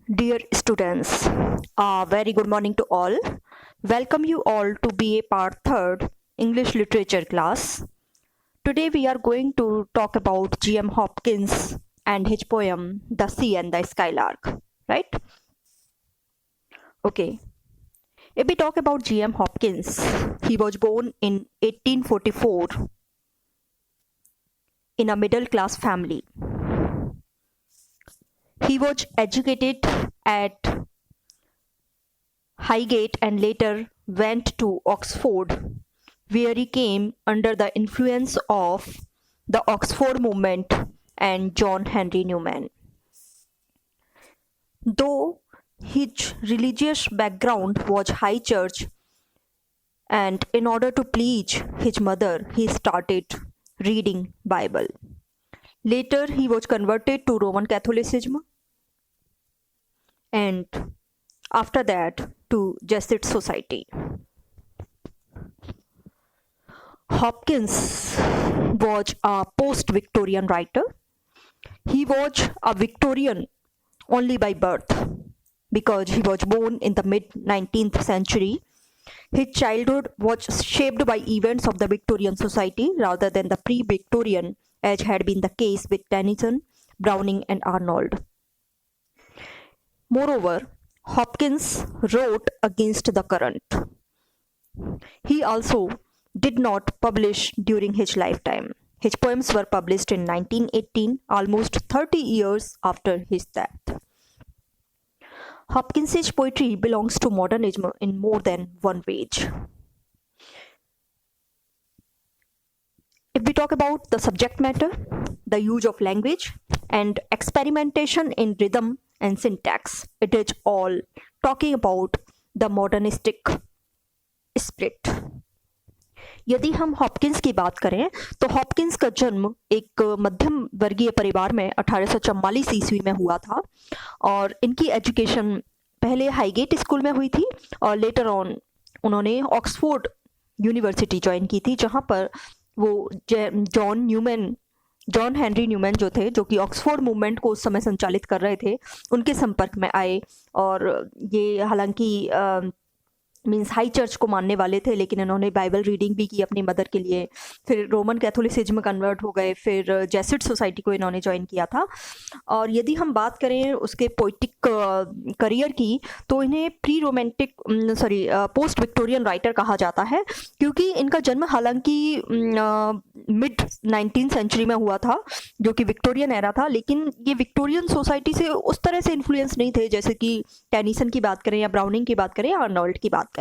Dear students, a very good morning to all. Welcome you all to BA Part 3rd English Literature class. Today we are going to talk about G.M. Hopkins and his poem The Sea and the Skylark, right? Okay. If we talk about G.M. Hopkins, he was born in 1844 in a middle class family. He was educated at Highgate and later went to Oxford, where he came under the influence of the Oxford movement and John Henry Newman. Though his religious background was high church, and in order to please his mother, he started reading Bible. Later, he was converted to Roman Catholicism, and after that to Jesuit Society. Hopkins was a post-Victorian writer. He was a Victorian only by birth because he was born in the mid-19th century. His childhood was shaped by events of the Victorian society rather than the pre-Victorian, as had been the case with Tennyson, Browning, and Arnold. Moreover, Hopkins wrote against the current. He also did not publish during his lifetime. His poems were published in 1918, almost 30 years after his death. Hopkins's poetry belongs to modernism in more than one way. If we talk about the subject matter, the use of language, and experimentation in rhythm and syntax, it is all talking about the modernistic spirit. यदि हम Hopkins की बात करें तो Hopkins का जन्म एक मध्यम वर्गीय परिवार में 1844 ईस्वी में हुआ था और इनकी एजुकेशन पहले हाईगेट स्कूल में हुई थी और लेटर ऑन उन्होंने ऑक्सफोर्ड यूनिवर्सिटी ज्वाइन की थी, जहां पर वो जॉन हेनरी न्यूमैन जो थे, जो कि ऑक्सफोर्ड मूवमेंट को उस समय संचालित कर रहे थे, उनके संपर्क में आए। और ये हालांकि मीन्स हाई चर्च को मानने वाले थे, लेकिन इन्होंने बाइबल रीडिंग भी की अपनी मदर के लिए। फिर रोमन कैथोलिसिज्म में कन्वर्ट हो गए, फिर जेसुइट सोसाइटी को इन्होंने ज्वाइन किया था। और यदि हम बात करें उसके पोइटिक करियर की तो इन्हें पोस्ट विक्टोरियन राइटर कहा जाता है, क्योंकि इनका जन्म हालांकि मिड 19th सेंचुरी में हुआ था, जो कि विक्टोरियन एरा था, लेकिन ये विक्टोरियन सोसाइटी से उस तरह से इन्फ्लुएंस नहीं थे जैसे कि टेनिसन की बात करें या ब्राउनिंग की बात करें या आर्नोल्ड की बात करें।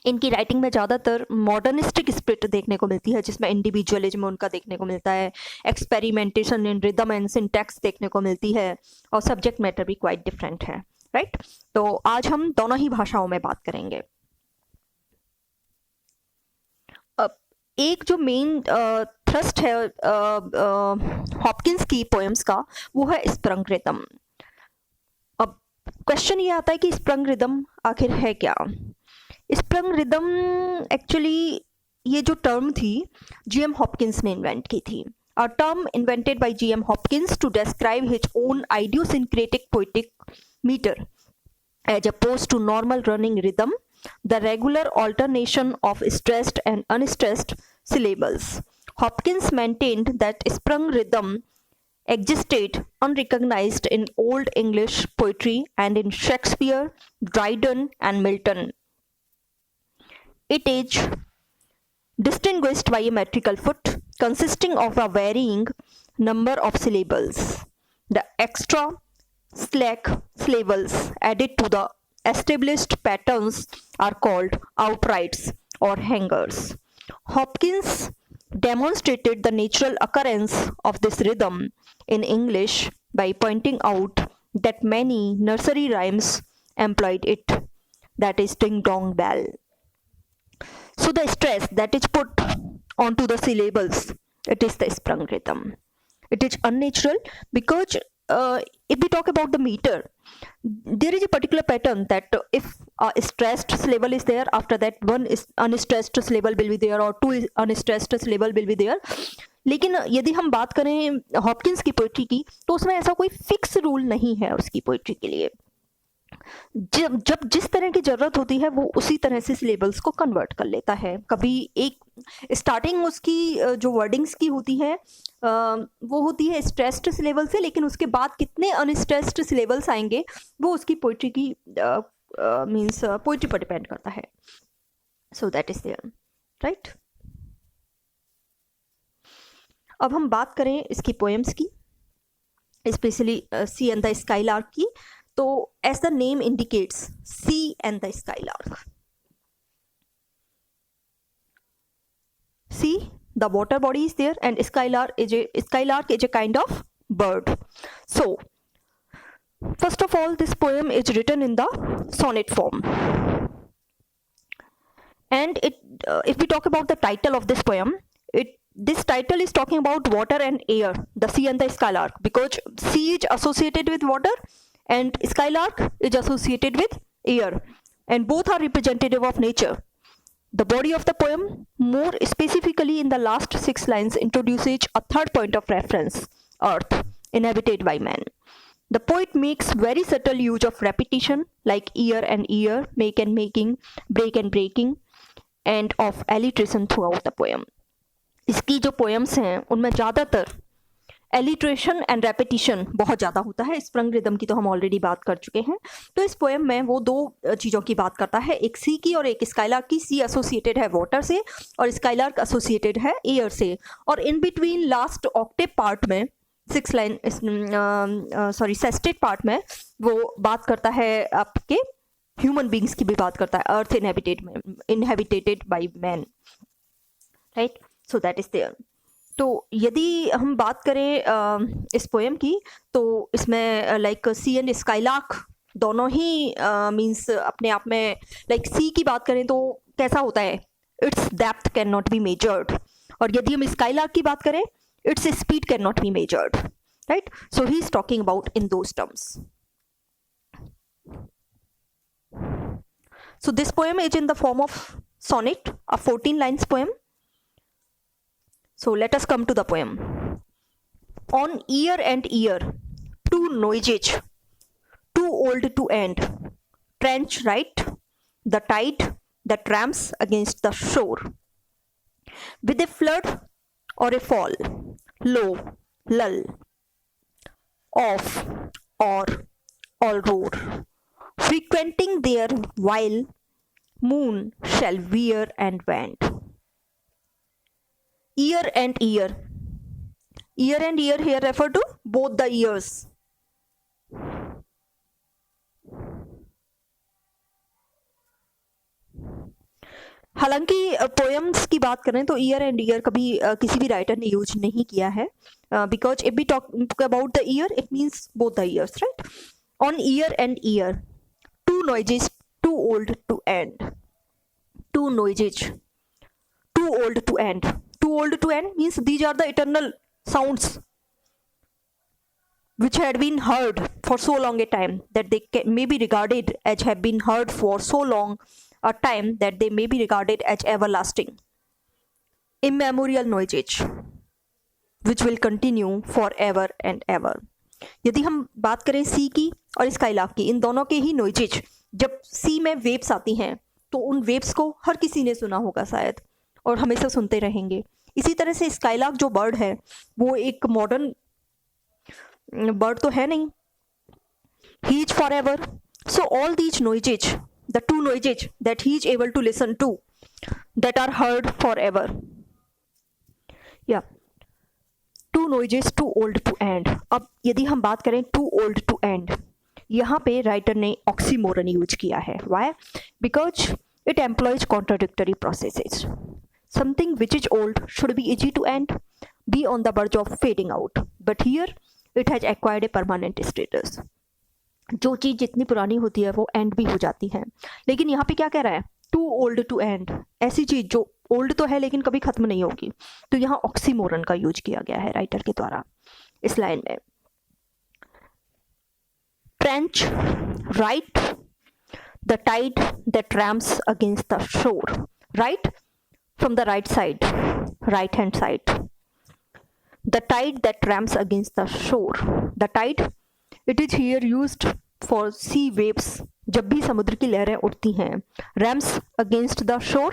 इनकी राइटिंग में ज़्यादातर मॉडर्निस्टिक स्पिरिट देखने को मिलती है, जिसमें इंडिविजुअलिज्म उनका देखने को मिलता है, experimentation in rhythm and syntax देखने को मिलती है, और सब्जेक्ट मैटर भी क्वाइट डिफरेंट है, राइट। तो आज हम दोनों ही भाषाओं में बात करेंगे। अब एक जो मेन थ्रस्ट है हॉपकिंस की पोएम्स का, वो है स्प्रंग रिदम। अब क्वेश्चन ये आता है कि स्प्रंग रिदम आखिर है क्या? स्प्रंग रिदम एक्चुअली ये जो टर्म थी जीएम हॉपकिंस ने इन्वेंट की थी। A term invented by G.M. Hopkins to describe his own idiosyncratic poetic meter, as opposed to normal running rhythm, the regular alternation of stressed and unstressed syllables. Hopkins maintained that sprung rhythm existed unrecognized in Old English poetry and in Shakespeare, Dryden, and Milton. It is distinguished by a metrical foot consisting of a varying number of syllables. The extra slack syllables added to the established patterns are called outrights or hangers. Hopkins demonstrated the natural occurrence of this rhythm in English by pointing out that many nursery rhymes employed it, that is ding dong bell. So the stress that is put onto the syllables, it is the sprung rhythm. It is unnatural because if we talk about the meter, there is a particular pattern that if a stressed syllable is there, after that one is unstressed syllable will be there, or two unstressed syllable will be there. लेकिन यदि हम बात करें Hopkins की poetry की तो उसमें ऐसा कोई फिक्स रूल नहीं है उसकी पोइट्री के लिए। जब जब जिस तरह की ज़रूरत होती है वो उसी तरह से सिलेबल्स को कन्वर्ट कर लेता है। कभी एक स्टार्टिंग उसकी जो वर्डिंग्स की होती है वो होती है स्ट्रेस्ड सिलेबल से, लेकिन उसके बाद कितने अनस्ट्रेस्ड सिलेबल्स आएंगे वो उसकी पोइट्री की मीन्स पोइट्री पर डिपेंड करता है। So that is there, right. अब हम बात करें इसकी पोएम्स की, specially sea and the skylark की। तो as the name indicates, sea and the skylark, sea the water body is there, and skylark is a kind of bird. So first of all, this poem is written in the sonnet form, and if we talk about the title of this poem, this title is talking about water and air, the sea and the skylark, because sea is associated with water and skylark is associated with air, and both are representative of nature. The body of the poem, more specifically in the last 6 lines, introduces a third point of reference, earth, inhabited by man. The poet makes very subtle use of repetition, like ear and ear, make and making, break and breaking, and of alliteration throughout the poem. इसकी जो poems हैं उनमें ज़्यादातर alliteration and repetition बहुत ज़्यादा होता है। Sprung rhythm की तो हम ऑलरेडी बात कर चुके हैं। तो इस पोएम में वो दो चीज़ों की बात करता है, एक सी की और एक स्काईलार्क की। सी एसोसिएटेड है वाटर से और स्काईलार्क एसोसिएटेड है एयर से, और in between last Octave part में 6 लाइन सेस्टेड पार्ट में वो बात करता है आपके ह्यूमन बींग्स की भी बात करता है, earth inhabited by man, right. So that is there. तो यदि हम बात करें इस पोएम की तो इसमें लाइक सी एंड स्काईलार्क दोनों ही मीन्स अपने आप में, लाइक सी की बात करें तो कैसा होता है, it's depth can not be measured, और यदि हम स्काईलार्क की बात करें its speed can not be measured, right. So he is talking about in those terms. So this poem is in the form of sonnet, a 14 lines poem. So let us come to the poem. On ear and ear, two noises, too old to end. Trench right, the tide that ramps against the shore. With a flood or a fall, low, lull, off, or all roar. Frequenting there while moon shall veer and wend. Ear and ear. Ear and ear here refer to both the ears. हालांकि poems की बात करें तो year and year कभी किसी भी writer ने use नहीं किया है, because if we talk about the ear it means both the ears, right. On ear and ear, two noises too old to end. Two noises too old to end. Too old to end means these are the eternal sounds which had been heard for so long a time that they may be regarded as have been heard for so long a time that they may be regarded as everlasting. Immemorial noises which will continue forever and ever. यदि हम बात करें सी की और skylark की, इन दोनों के ही noises, जब सी में वेव्स आती हैं तो उन वेव्स को हर किसी ने सुना होगा शायद, और हमेशा सुनते रहेंगे। इसी तरह से स्काईलार्क जो बर्ड है वो एक मॉडर्न बर्ड तो है नहीं, he is for ever. So all these noises, the two noises that he is able to listen to, that are heard for ever, या two noises too old to end. अब यदि हम बात करें to old to and, यहाँ पे writer ने oxymoron use किया है। Why? Because it employs contradictory processes. Something which is old should be easy to end, be on the verge of fading out, but here it has acquired a permanent status. जो चीज़ जितनी पुरानी होती है वो and भी हो जाती है, लेकिन यहाँ पे क्या कह रहा है, टू ओल्ड टू एंड, ऐसी चीज़ जो ओल्ड तो है लेकिन कभी खत्म नहीं होगी। तो यहाँ ऑक्सीमोरन का यूज किया गया है राइटर के द्वारा इस लाइन में। Trench right, the tide that rams against the shore, right from the right side, right hand side, the tide that rams against the shore. The tide, it is here used for sea waves. जब भी समुद्र की लहरें उठती हैं, rams against the shore,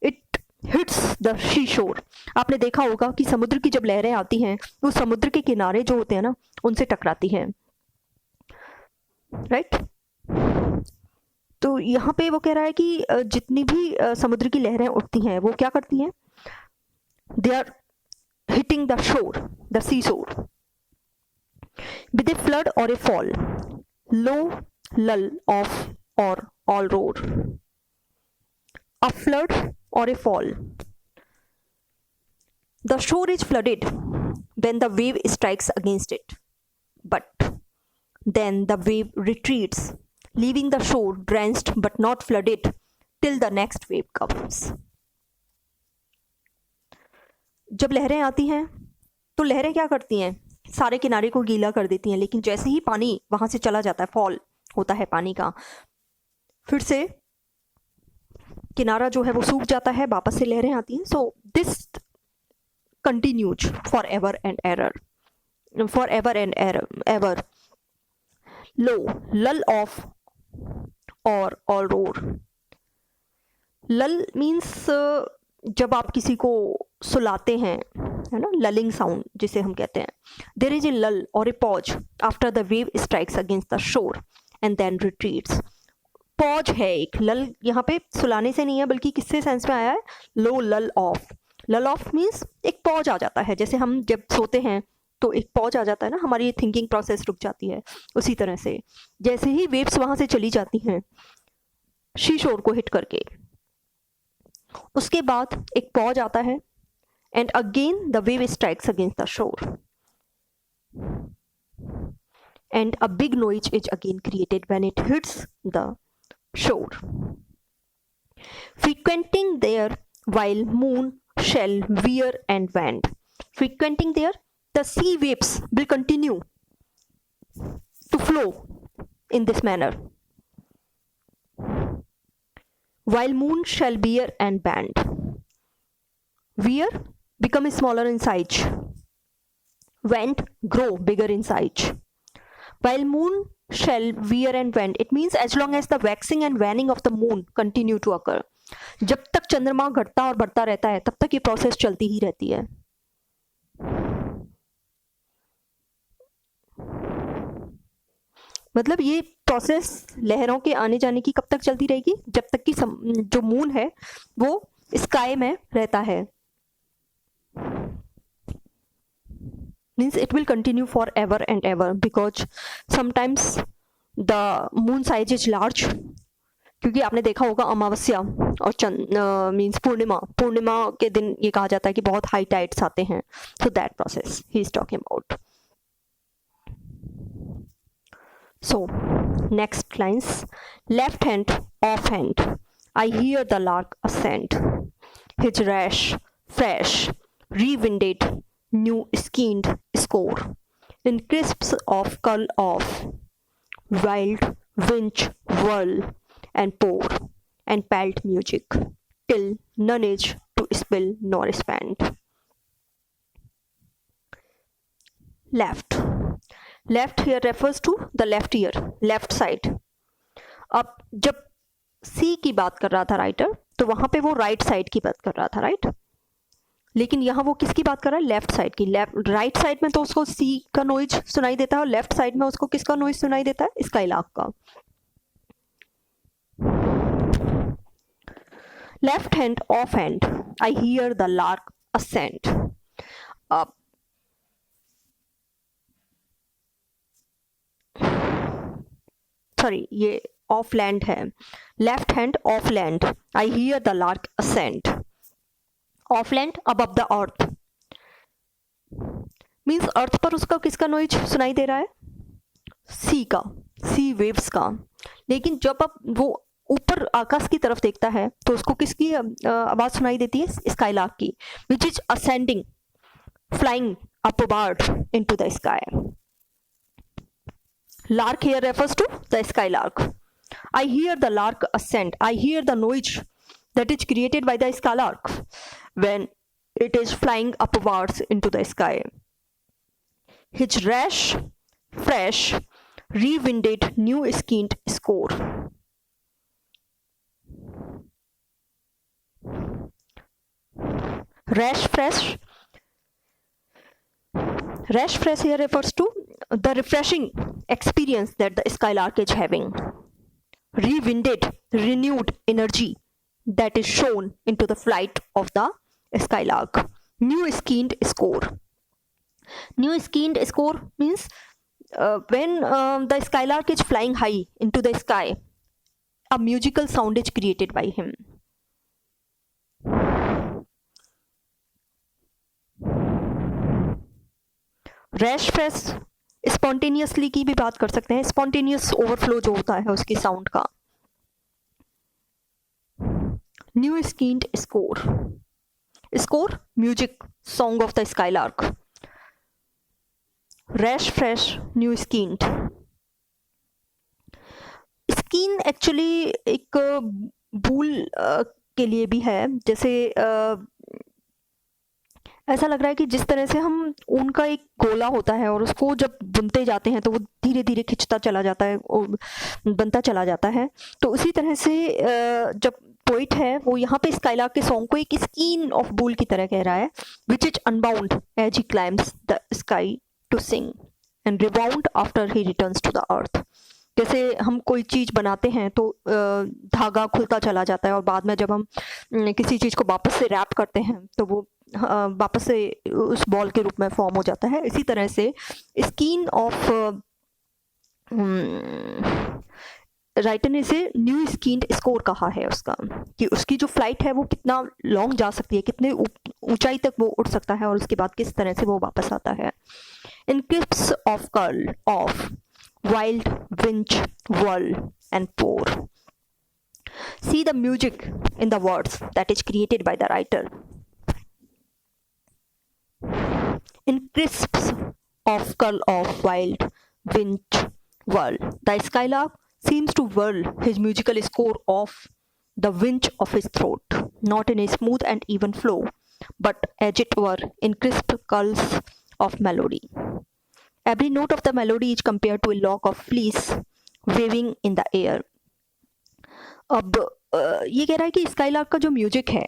it hits the sea shore. आपने देखा होगा कि समुद्र की जब लहरें आती हैं वो समुद्र के किनारे जो होते हैं ना उनसे टकराती हैं, राइट? तो यहाँ पे वो कह रहा है कि जितनी भी समुद्र की लहरें उठती हैं वो क्या करती हैं? They are hitting the shore, the sea shore, with a flood और a fall, low, lull, off, or all roar. A flood or a fall. The shore is flooded when the wave strikes against it, but then the wave retreats, leaving the shore drenched but not flooded till the next wave comes. जब लहरें आती हैं तो लहरें क्या करती हैं? सारे किनारे को गीला कर देती हैं, लेकिन जैसे ही पानी वहां से चला जाता है, फॉल होता है पानी का, फिर से किनारा जो है वो सूख जाता है, वापस से लहरें आती हैं. So this continues for ever and ever. Low, lull, off, और ऑल रोर. लल मीन्स जब आप किसी को सुलाते हैं, है ना, ललिंग साउंड जिसे हम कहते हैं. देयर इज ए लल और a pause after the wave strikes against the shore and then retreats. Pause है एक. लल यहाँ पे सुलाने से नहीं है, बल्कि किससे सेंस में आया है? लो, लल, ऑफ. लल ऑफ मीन्स एक पॉज आ जाता है. जैसे हम जब सोते हैं तो एक पॉज आ जाता है ना, हमारी थिंकिंग प्रोसेस रुक जाती है. उसी तरह से जैसे ही वेव्स वहां से चली जाती हैं शी शोर को हिट करके, उसके बाद एक पॉज आता है and again the wave strikes against the शोर and a big noise is again created when it hits the shore. Frequenting there while moon shall veer and bend. Frequenting there, the sea waves will continue to flow in this manner. While moon shall veer and bend. Veer, become smaller in size. Wend, grow bigger in size. While moon shall veer and bend, it means as long as the waxing and waning of the moon continue to occur. जब तक चंद्रमा घटता और बढ़ता रहता है तब तक ये प्रोसेस चलती ही रहती है. मतलब ये प्रोसेस लहरों के आने जाने की कब तक चलती रहेगी? जब तक कि जो मून है वो स्काई में रहता है. Means it will continue forever and ever, because sometimes the moon size is large. क्योंकि आपने देखा होगा अमावस्या और मीन्स पूर्णिमा के दिन ये कहा जाता है कि बहुत हाई टाइड्स आते हैं. So that process he is talking about. So next lines, left hand, off hand, I hear the lark ascend, his rash, fresh, rewinded, new skinned score, in crisps of cull off, wild winch whirl and pour, and pelt music, till none is to spill nor spend. Left. Left here refers to the left ear, left side. अब जब सी की बात कर रहा था writer, तो वहां पे वो राइट साइड की बात कर रहा था, राइट? लेकिन यहाँ वो किसकी बात कर रहा है? लेफ्ट साइड की. लेफ्ट राइट साइड में तो उसको सी का नॉइज सुनाई देता है और लेफ्ट साइड में उसको किसका नॉइज सुनाई देता है? स्काईलार्क का. Left hand, of hand, I hear the lark ascend. Sorry, ये ऑफ लैंड है. Left hand, of land, I hear the lark ascend. Of land, above the earth, means earth पर उसका किसका नॉइज सुनाई दे रहा है? सी का, सी वेव्स का. लेकिन जब अब वो ऊपर आकाश की तरफ देखता है तो उसको किसकी आवाज सुनाई देती है? स्काईलार्क की, which is ascending, flying upward into the sky. Lark here refers to the skylark. I hear the lark ascend. I hear the noise that is created by the skylark when it is flying upwards into the sky. His rash, fresh, rewinded, new-skinned score. Rash, fresh here refers to the refreshing experience that the skylark is having. Rewinded, renewed energy that is shown into the flight of the skylark. New-skinned score. New-skinned score means when the skylark is flying high into the sky, a musical sound is created by him. Rash fresh spontaneously की भी बात कर सकते हैं, spontaneous overflow जो होता है उसकी साउंड का. New skinned score. Score music song of the skylark. Rash fresh new skinned. Skin actually एक वूल के लिए भी है. जैसे ऐसा लग रहा है कि जिस तरह से हम ऊन का एक गोला होता है और उसको जब बुनते जाते हैं तो वो धीरे धीरे खिंचता चला जाता है और बनता चला जाता है. तो उसी तरह से जब पोइट है वो यहाँ पे स्काईलार्क के सॉन्ग को एक स्कीन ऑफ वूल की तरह कह रहा है. Which is unbound as he climbs the sky to sing and rebound after he returns to the earth. जैसे हम कोई चीज़ बनाते हैं तो धागा खुलता चला जाता है और बाद में जब हम किसी चीज़ को वापस से रैप करते हैं तो वो वापस से उस बॉल के रूप में फॉर्म हो जाता है. इसी तरह से स्किन ऑफ राइटर ने इसे न्यू स्किन्ड स्कोर कहा है उसका, कि उसकी जो फ्लाइट है वो कितना लॉन्ग जा सकती है, कितने ऊंचाई तक वो उड़ सकता है और उसके बाद किस तरह से वो वापस आता है. In crisps of curl off wild winch whirl and pour. See the music in the words that is created by the writer. In crisps of curl of wild winch whirl, the skylark seems to whirl his musical score off the winch of his throat, not in a smooth and even flow, but as it were in crisp curls of melody. Every note of the melody is compared to a lock of fleece waving in the air. अब ये कह रहा है कि skylark का जो music है,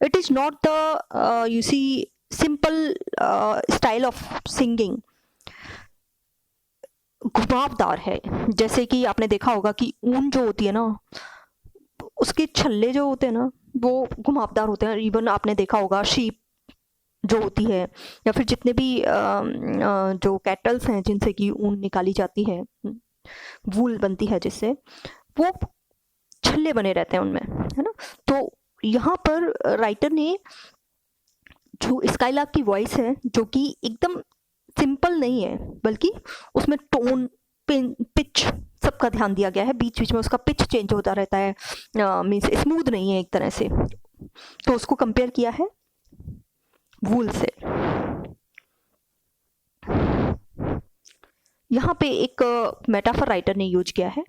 it is not the you see simple style of singing. घुमावदार है. जैसे कि आपने देखा होगा कि ऊन जो होती है ना, उसके छल्ले जो होते हैं ना वो घुमावदार होते हैं. इवन आपने देखा होगा शीप जो होती है या फिर जितने भी जो कैटल्स हैं जिनसे कि ऊन निकाली जाती है, वूल बनती है जिससे, वो छल्ले बने रहते हैं उनमें, है ना. तो यहाँ पर राइटर ने जो स्काईलार्क की वॉइस है जो कि एकदम सिंपल नहीं है बल्कि उसमें टोन, पिच सबका ध्यान दिया गया है. बीच बीच में उसका पिच चेंज होता रहता है, मीन्स स्मूथ नहीं है एक तरह से. तो उसको कंपेयर किया है वूल से. यहाँ पे एक मेटाफर राइटर ने यूज किया है,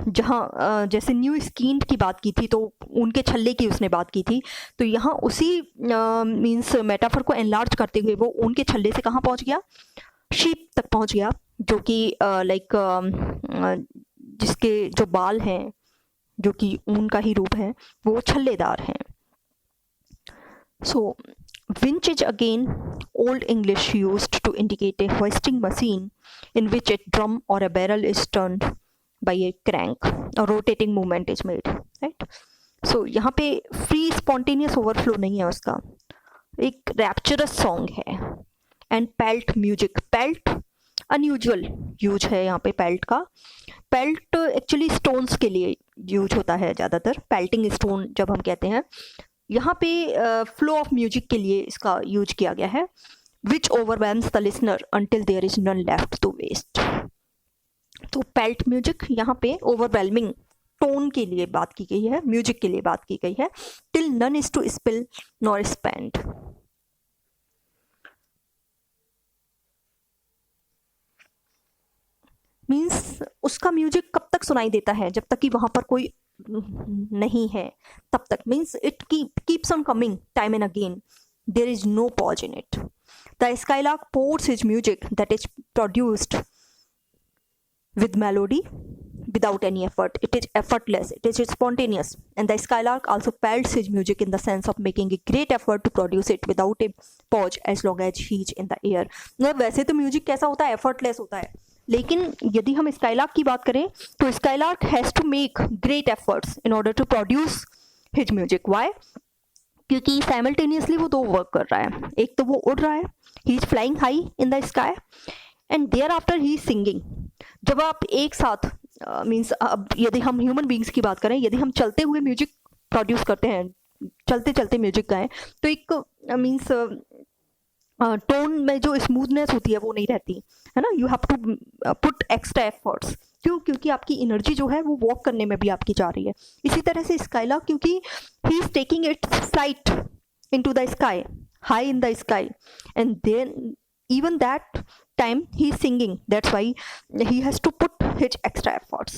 जहाँ जैसे न्यू स्किन्ड की बात की थी तो उनके छल्ले की उसने बात की थी, तो यहाँ उसी मीन्स मेटाफर को एनलार्ज करते हुए वो उनके छल्ले से कहाँ पहुँच गया, शीप तक पहुँच गया, जो कि लाइक जिसके जो बाल हैं जो कि ऊन का ही रूप है वो छल्लेदार हैं. सो winch is again old English used to indicate a hoisting machine in which a drum or a barrel is turned by a crank. A rotating movement is made, right? So यहाँ पे free spontaneous overflow नहीं है उसका, एक rapturous song है. And pelt music, pelt unusual use है यहाँ पे pelt का. Pelt actually stones के लिए यूज होता है ज़्यादातर, pelting stone जब हम कहते हैं. यहाँ पे फ्लो ऑफ म्यूजिक के लिए इसका यूज किया गया है. Which overwhelms the listener until there is none left to waste. तो पेल्ट म्यूजिक यहाँ पे ओवरवेलमिंग टोन के लिए बात की गई है, म्यूजिक के लिए बात की गई है. Till none is to spill nor spend. Means उसका म्यूजिक कब तक सुनाई देता है, जब तक कि वहाँ पर कोई नहीं है तब तक. Means it keeps on coming time and again, there is no pause in it. The skylark pours his music that is produced with melody without any effort. It is effortless, it is spontaneous. And the skylark also pelts his music in the sense of making a great effort to produce it without a pause as long as he is in the air. मतलब वैसे तो music कैसा होता है, effortless होता है, लेकिन यदि हम स्काईलार्क की बात करें तो skylark has to make great efforts in order to produce his music. Why? क्योंकि साइमल्टेनियसली वो दो वर्क कर रहा है. एक तो वो उड़ रहा है, he is flying high in the sky, and thereafter he is singing. जब आप एक साथ मीन्स अब यदि हम ह्यूमन बींग्स की बात करें, यदि हम चलते हुए म्यूजिक प्रोड्यूस करते हैं, चलते चलते म्यूजिक गाएं, तो एक मीन्स टोन में जो स्मूथनेस होती है वो नहीं रहती है ना. You have to put extra efforts. क्यों? क्योंकि आपकी एनर्जी जो है वो वॉक करने में भी आपकी जा रही है. इसी तरह से स्काईलार्क, क्योंकि he is taking its flight into the sky, high in the sky, and then even that time he is singing. That's why he has to put his extra efforts.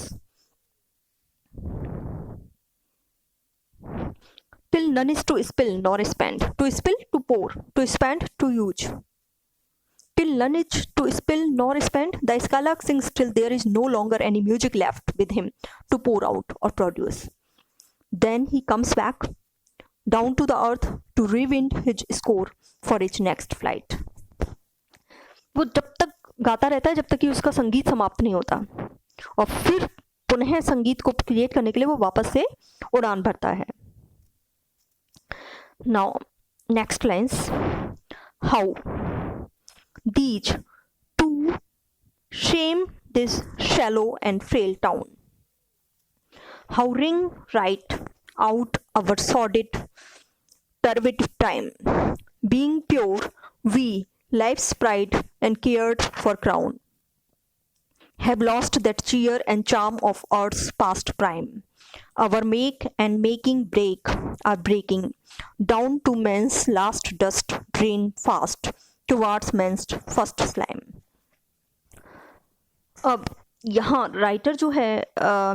Till none is to spill nor spend. To spill, to pour. To spend, to use. Till none is to spill nor spend, the skylark sings till there is no longer any music left with him to pour out or produce. Then he comes back down to the earth to rewind his score for its next flight. वो जब तक गाता रहता है जब तक कि उसका संगीत समाप्त नहीं होता, और फिर पुनः संगीत को क्रिएट करने के लिए वो वापस से उड़ान भरता है. Now next lines. How these two shame this shallow and frail town. How ring right out our sordid turbid time. Being pure, we, life's pride and cared for crown, have lost that cheer and charm of earth's past prime. Our make and making break are breaking down to man's last dust drain fast towards man's first slime. अब यहाँ writer जो है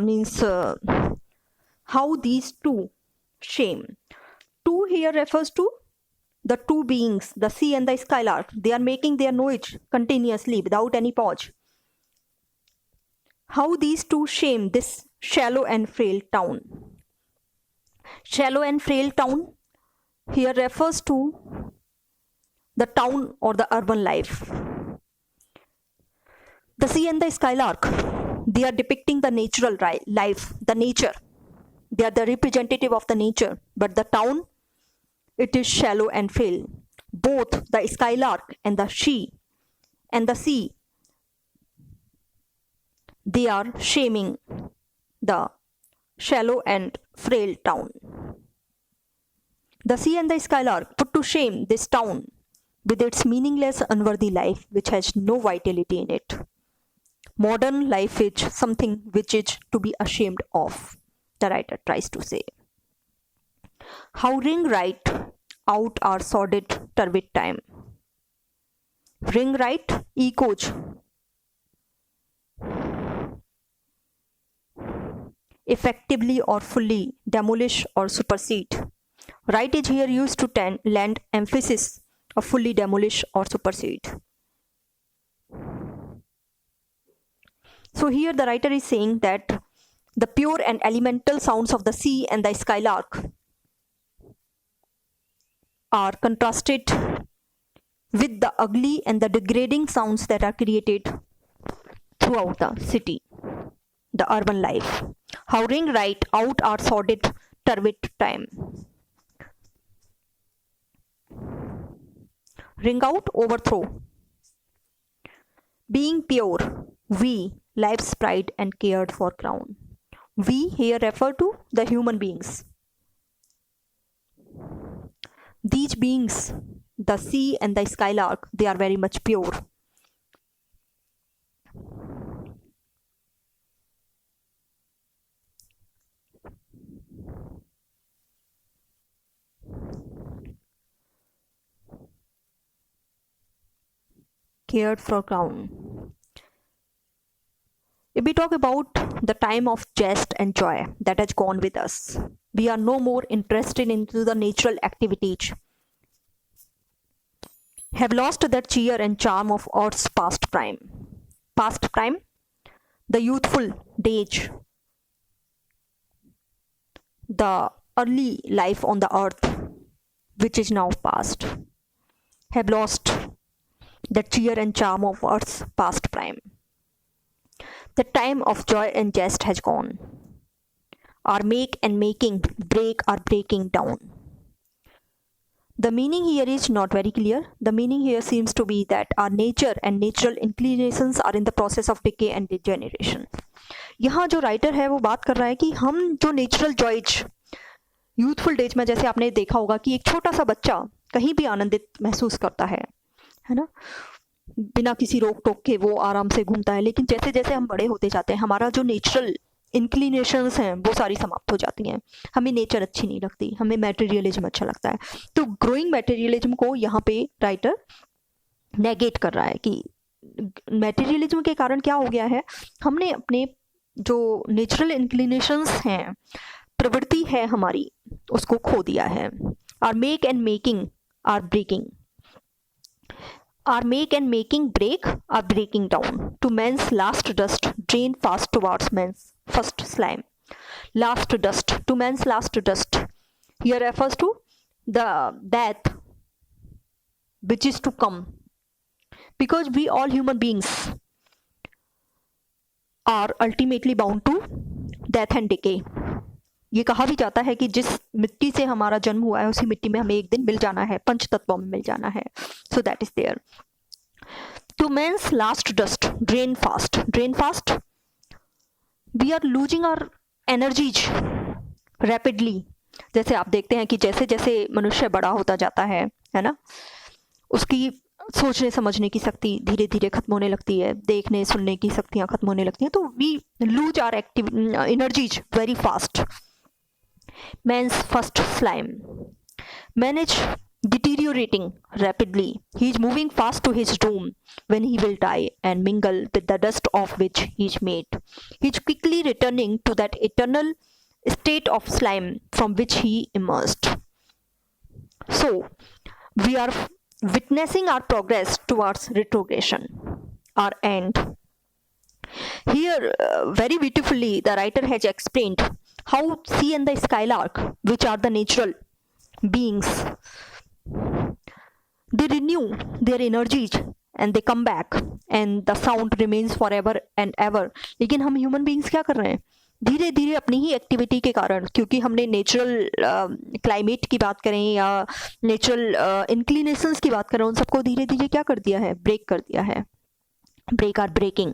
means how these two shame. Two here refers to the two beings, the sea and the skylark. They are making their noise continuously without any pause. How these two shame this shallow and frail town. Shallow and frail town here refers to the town or the urban life. The sea and the skylark, they are depicting the natural life, the nature. They are the representative of the nature. But the town, it is shallow and frail. Both the skylark and the sea, they are shaming the shallow and frail town. The sea and the skylark put to shame this town with its meaningless, unworthy life which has no vitality in it. Modern life is something which is to be ashamed of, the writer tries to say. How ring right out our sordid turbid time. Ring right echoes effectively or fully demolish or supersede. Right is here used to lend emphasis of fully demolish or supersede. So here the writer is saying that the pure and elemental sounds of the sea and the skylark are contrasted with the ugly and the degrading sounds that are created throughout the city, the urban life. How ring right out our sordid turbid time. Ring out, overthrow. Being pure, we, life's pride and cared for crown. We here refer to the human beings. These beings, the sea and the skylark, they are very much pure. Cared for crown. If we talk about the time of jest and joy that has gone with us, we are no more interested into the natural activities have lost that cheer and charm of earth's past prime. Past prime, the youthful days, the early life on the earth, which is now past, have lost the cheer and charm of earth's past prime. The time of joy and jest has gone. Our make and making break are breaking down. The meaning here is not very clear. The meaning here seems to be that our nature and natural inclinations are in the process of decay and degeneration. यहाँ जो writer है वो बात कर रहा है कि हम जो नेचुरल जॉयज यूथफुल डेज में, जैसे आपने देखा होगा कि एक छोटा सा बच्चा कहीं भी आनंदित महसूस करता है ना, बिना किसी रोक टोक के वो आराम से घूमता है। लेकिन जैसे जैसे हम बड़े होते जाते हैं हमारा जो नेचुरल इंक्लिनेशंस हैं वो सारी समाप्त हो जाती हैं। हमें नेचर अच्छी नहीं लगती, हमें मैटेरियलिज्म अच्छा लगता है। तो ग्रोइंग मैटेरियलिज्म को यहाँ पे राइटर नेगेट कर रहा है कि मैटेरियलिज्म के कारण क्या हो गया है, हमने अपने जो नेचुरल इंक्लिनेशंस हैं, प्रवृत्ति है हमारी, उसको खो दिया है। Our make and making are breaking, our make and making break are breaking down to man's last dust, drain fast towards man's first slime. Last dust, to man's last dust here refers to the death which is to come, because we all human beings are ultimately bound to death and decay. ये कहा भी जाता है कि जिस मिट्टी से हमारा जन्म हुआ है उसी मिट्टी में हमें एक दिन मिल जाना है, पंच तत्वों में मिल जाना है। So that is there. To man's last dust, drain fast. Drain fast, we are losing our energies rapidly. जैसे आप देखते हैं कि जैसे जैसे मनुष्य बड़ा होता जाता है ना, उसकी सोचने समझने की शक्ति धीरे धीरे खत्म होने लगती है, देखने सुनने की शक्तियाँ खत्म होने लगती हैं, तो we lose our energies very fast. Man's first slime. Man is deteriorating rapidly. He is moving fast to his doom when he will die and mingle with the dust of which he is made. He is quickly returning to that eternal state of slime from which he emerged. So, we are witnessing our progress towards retrogression, our end. Here, very beautifully, the writer has explained how sea and the skylark, which are the natural beings, they renew their energies and they come back and the sound remains forever and ever. लेकिन हम human beings क्या कर रहे हैं, धीरे धीरे अपनी ही activity के कारण, क्योंकि हमने नेचुरल क्लाइमेट की बात करें या नेचुरल इंक्लिनेशंस की बात करें, उन सबको धीरे धीरे क्या कर दिया है, ब्रेक कर दिया है। Break are breaking.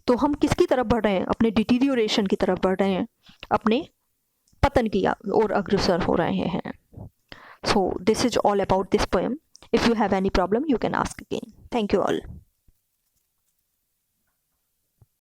तो हम किसकी तरफ बढ़ रहे हैं, अपने डिटीरियोरेशन की तरफ बढ़ रहे हैं, अपने पतन की ओर अग्रसर हो रहे हैं। So this is all about this poem. If you have any problem, you can ask again. Thank you all.